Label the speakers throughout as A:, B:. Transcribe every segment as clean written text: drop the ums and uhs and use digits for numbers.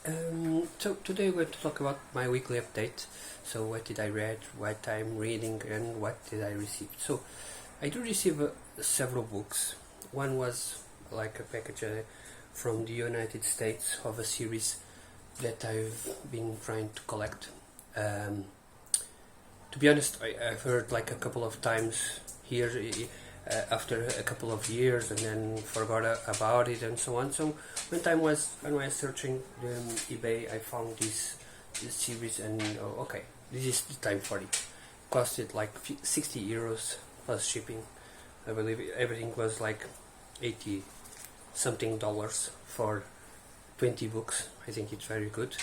A: So today we're going to talk about my weekly update. So what did I read, what I'm reading, and what did I receive. So I do receive several books. One was like a package from the United States of a series that I've been trying to collect. To be honest, I've heard like a couple of times here after a couple of years and then forgot about it and so on. So when I was searching the eBay, I found this series and okay, this is the time for it. Costed like 60 euros plus shipping. I believe everything was like 80 something dollars for 20 books. I think it's very good.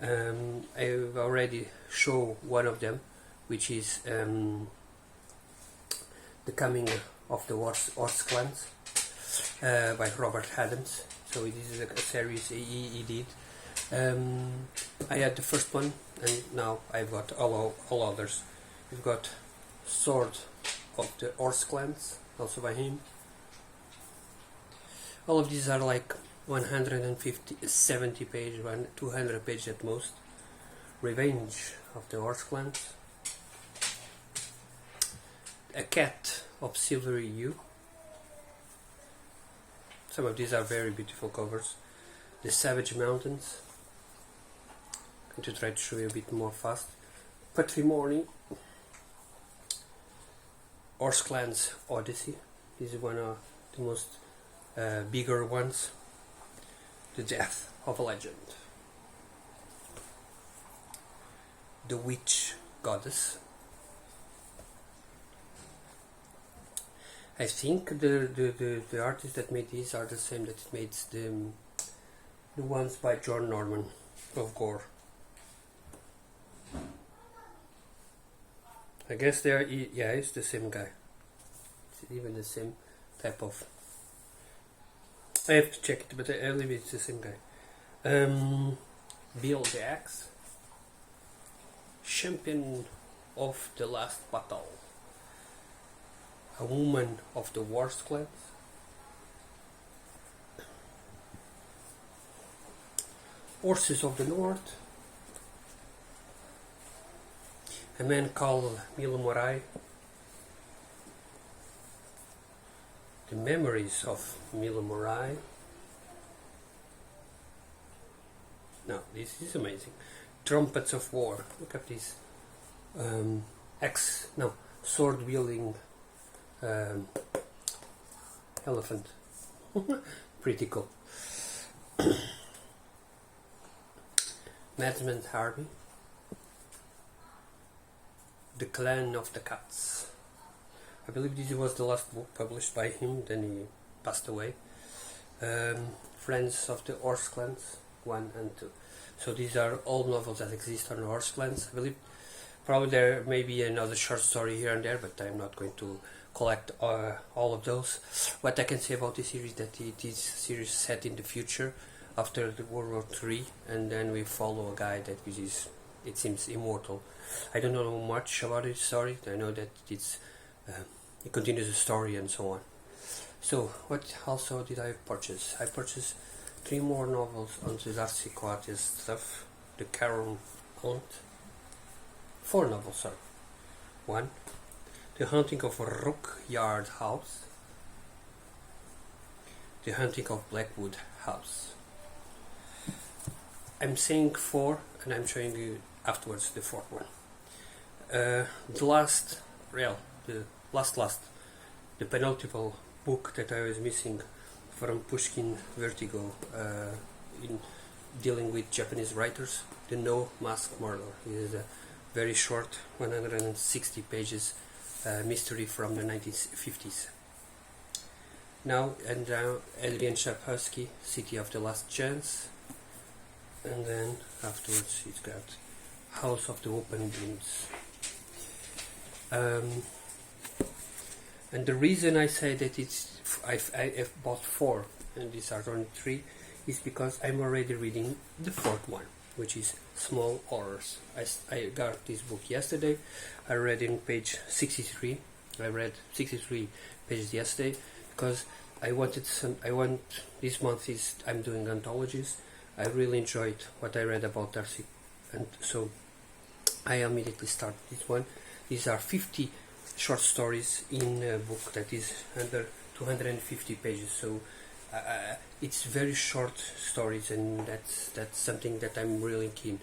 A: I've already shown one of them, which is The Coming of the Horse Clans by Robert Adams. So it is a series he did. I had the first one, and now I've got all others. We've got Sword of the Horse Clans, also by him. All of these are like 150, 70 page, 200 page at most. Revenge of the Horse Clans. A Cat of Silvery Hue. Some of these are very beautiful covers. The Savage Mountains. I'm going to try to show you a bit more fast. Patrimony. Horse Clans Odyssey. This is one of the most bigger ones. The Death of a Legend. The Witch Goddess. I think the artists that made these are the same that made the ones by John Norman of Gore. I guess they are, yeah, it's the same guy. It's even the same type of. I have to check it, but I believe it's the same guy. Bill the Axe. Champion of the Last Battle. A Woman of the Horse Clans. Horses of the North. A Man Called Milo Morai. The Memories of Milo Morai. Now, this is amazing. Trumpets of War. Look at this. Sword wielding elephant. Pretty cool. Madman Harvey. The Clan of the Cats. I believe this was the last book published by him, then he passed away. Friends of the Horse Clans 1 and 2. So these are all novels that exist on Horse Clans. I believe probably there may be another short story here and there, but I'm not going to collect all of those. What I can say about this series is that it is a series set in the future after the World War III, and then we follow a guy that is, it seems, immortal. I don't know much about the story. I know that it continues the story and so on. So what also did I purchase? I purchased 3 more novels on the Darcy Coates stuff. The Carol Hunt. 4 novels, sorry. 1. The Haunting of Rook Yard House. The Haunting of Blackwood House. I'm saying 4 and I'm showing you afterwards the 4th one. The penultimate book that I was missing from Pushkin Vertigo in dealing with Japanese writers, The No Mask Murder. It is a very short, 160 pages mystery from the 1950s. Now Adrian Sapkowski, City of the Last Chance, and then afterwards it's got House of the Open Beams. And the reason I say that I've bought 4 and these are only 3 is because I'm already reading the 4th one, which is Small Horrors. I got this book yesterday. I read in page 63. I read 63 pages yesterday because I want this month I'm doing anthologies. I really enjoyed what I read about Darcy, and so I immediately started this one. These are 50 short stories in a book that is under 250 pages, so it's very short stories, and that's something that I'm really keen.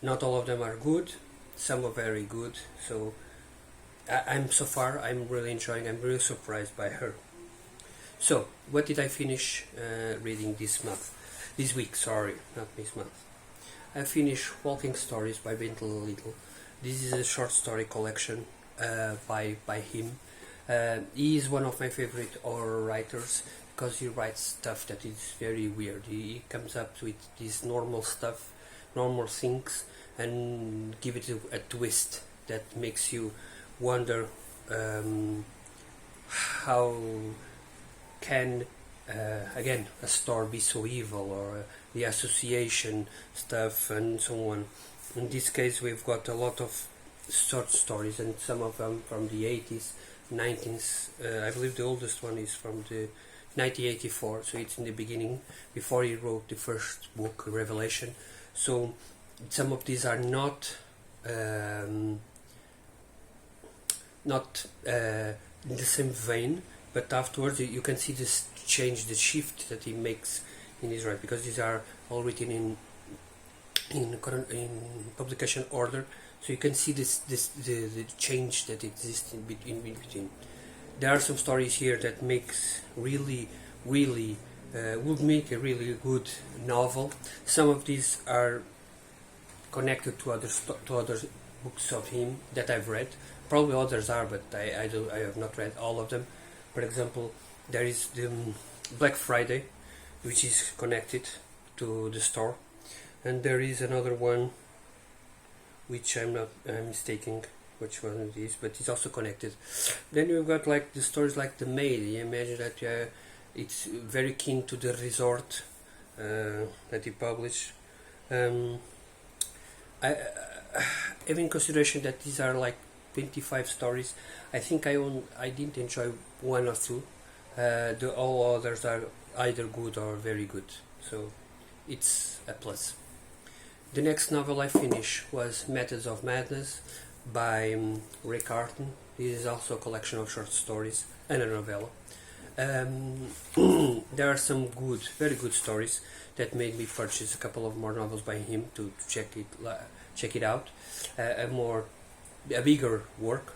A: Not all of them are good, some are very good, so I'm really enjoying. I'm really surprised by her. So, what did I finish reading this week? Sorry, not this month. I finished Walking Stories by Bentley Little. This is a short story collection by him. He is one of my favorite horror writers because he writes stuff that is very weird. He comes up with this normal stuff, normal things, and give it a twist that makes you wonder how can again a store be so evil, or the association stuff and so on. In this case we've got a lot of short stories, and some of them from the 80s, 90s. I believe the oldest one is from the 1984, so it's in the beginning, before he wrote the first book, Revelation. So some of these are not in the same vein, but afterwards you can see this change, the shift that he makes in his writing, because these are all written in publication order, so you can see the change that exists in between. There are some stories here that makes really would make a really good novel. Some of these are connected to other books of him that I've read. Probably others are, but I have not read all of them. For example, there is the Black Friday, which is connected to the store, and there is another one which I'm mistaking which one it is, but it's also connected. Then you've got like the stories like The Maid. You imagine that it's very keen to the resort that he published. I have in consideration that these are like 25 stories. I think I didn't enjoy one or two. The all others are either good or very good, so it's a plus. The next novel I finished was Methods of Madness by Ray Carton. This is also a collection of short stories and a novella. There are some very good stories that made me purchase a couple of more novels by him to check it out. A bigger work.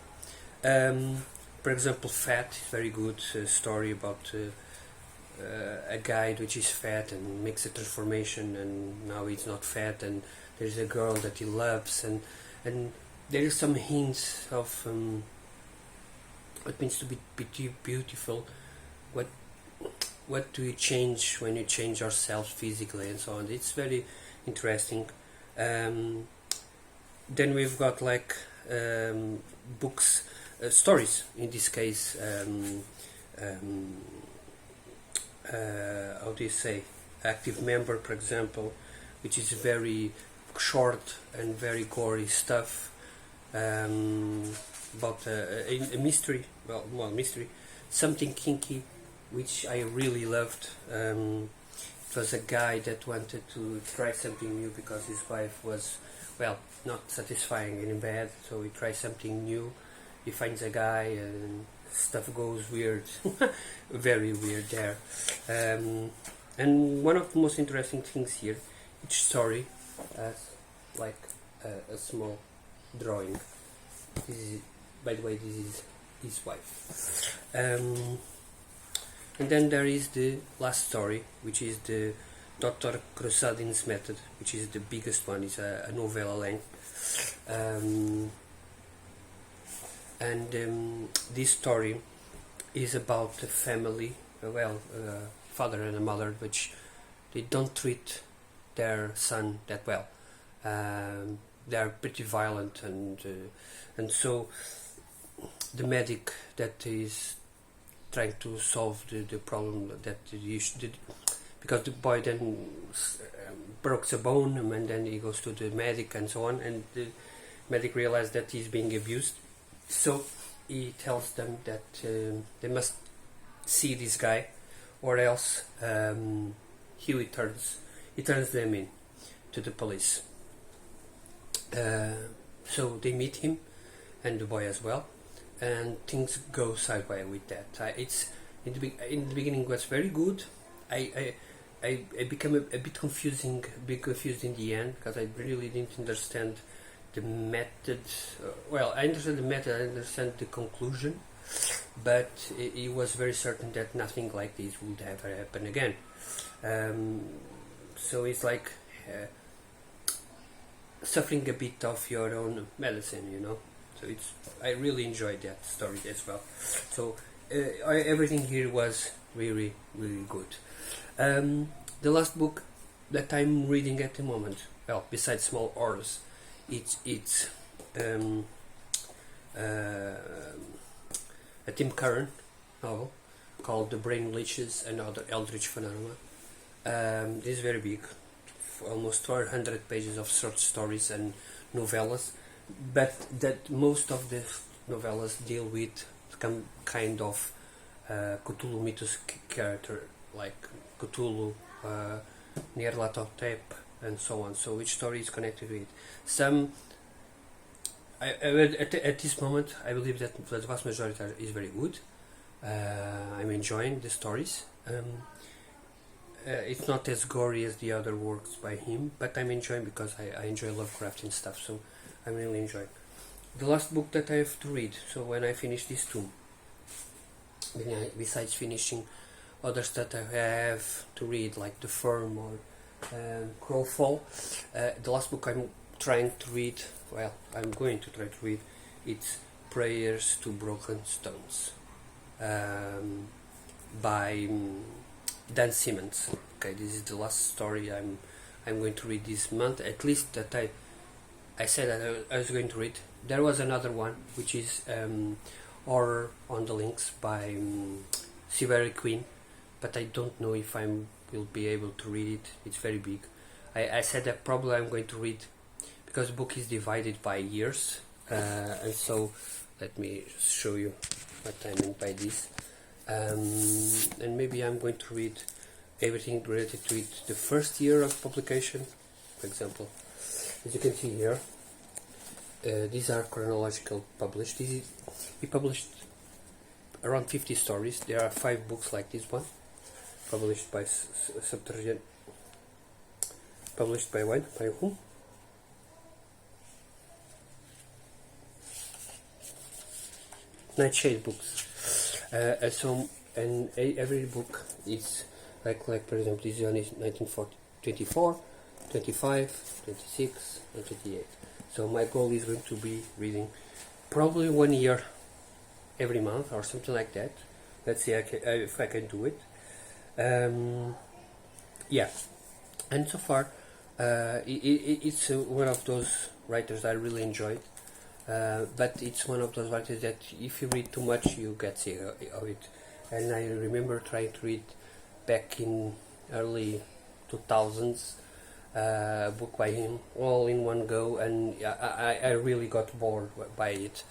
A: For example, Fat is very good story about a guy which is fat and makes a transformation, and now he's not fat, and there's a girl that he loves, and there is some hints of what means to be beautiful. What do you change when you change yourself physically and so on. It's very interesting. Then we've got like books, stories in this case. How do you say? Active Member, for example, which is very short and very gory stuff about a mystery. Well, mystery, something kinky, which I really loved. It was a guy that wanted to try something new because his wife was, well, not satisfying in bed, so he tries something new. He finds a guy and stuff goes weird, very weird there. And one of the most interesting things here, each story has like a small drawing. This is, by the way, this is his wife. And then there is the last story, which is the Dr. Krosadin's Method, which is the biggest one. It's a novella length. This story is about a family, father and a mother, which they don't treat their son that well. They are pretty violent, and so the medic that is trying to solve the problem that because the boy then broke a bone, and then he goes to the medic and so on, and the medic realizes that he's being abused, so he tells them that they must see this guy, or else he returns he turns them in to the police. So they meet him and the boy as well, and things go sideways with that. It's in the beginning was very good. I became a bit confused in the end, because I really didn't understand the method. Well, I understand the method, I understand the conclusion, but it was very certain that nothing like this would ever happen again. So it's like suffering a bit of your own medicine, you know. So I really enjoyed that story as well. So everything here was really good. The last book that I'm reading at the moment, well, besides Small Horrors, it's a Tim Curran novel called The Brain Leeches and Other Eldritch Phenomena. This is very big, almost 400 pages of short stories and novellas, but that most of the novellas deal with some kind of Cthulhu mythos character, like Cthulhu, Nyarlathotep, and so on. So each story is connected with some. At this moment, I believe that the vast majority is very good. I'm enjoying the stories. It's not as gory as the other works by him, but I'm enjoying because I enjoy Lovecraftian stuff, so I'm really enjoying. The last book that I have to read, so when I finish this too, besides finishing other stuff I have to read, like The Firm or Crowfall, the last book I'm trying to read, well, I'm going to try to read, it's Prayers to Broken Stones, by Dan Simmons. Okay, this is the last story I'm going to read this month, at least that I said that I was going to read. There was another one which is Horror on the Links by Seabury Queen, but I don't know if I will be able to read it. It's very big. I said that probably I'm going to read, because the book is divided by years, and so let me show you what I mean by this. And maybe I'm going to read everything related to it, the first year of publication, for example. As you can see here, these are chronological published. He published around 50 stories. There are 5 books like this one, published by Subterranean. Published by when? By whom? Nightshade Books. And every book is like for example, this one is 1924, 25, 26, and 28. So my goal is going to be reading probably 1 year every month or something like that. Let's see if I can do it. Yeah, and so far it's one of those writers I really enjoyed. But it's one of those writers that if you read too much you get sick of it. And I remember trying to read back in early 2000s a book by him all in one go, and I really got bored by it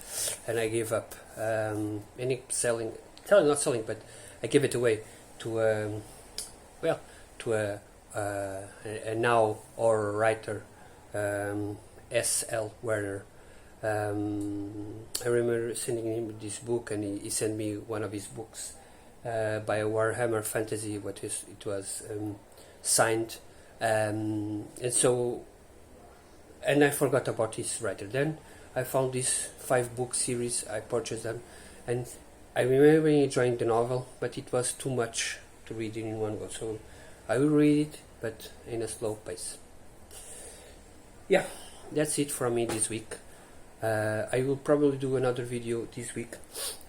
A: and I gave up. And not selling, but I gave it away to a now horror writer, S.L. Werner. I remember sending him this book, and he sent me one of his books by a Warhammer Fantasy. It was signed, and I forgot about this writer. Then I found this 5-book series. I purchased them, and I remember enjoying the novel, but it was too much to read in one go. So I will read it, but in a slow pace. Yeah, that's it from me this week. I will probably do another video this week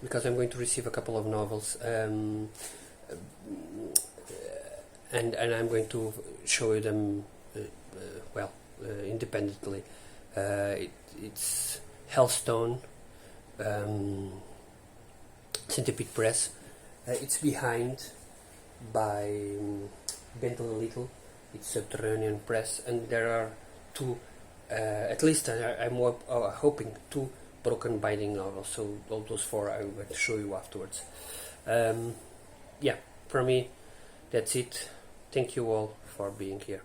A: because I'm going to receive a couple of novels, and I'm going to show you them independently. It's Hellstone, Centipede Press. It's behind by Bentley Little. It's Subterranean Press, and there are 2. At least I'm hoping 2 broken binding novels, so all those 4 I'm going to show you afterwards. Yeah, for me, that's it. Thank you all for being here.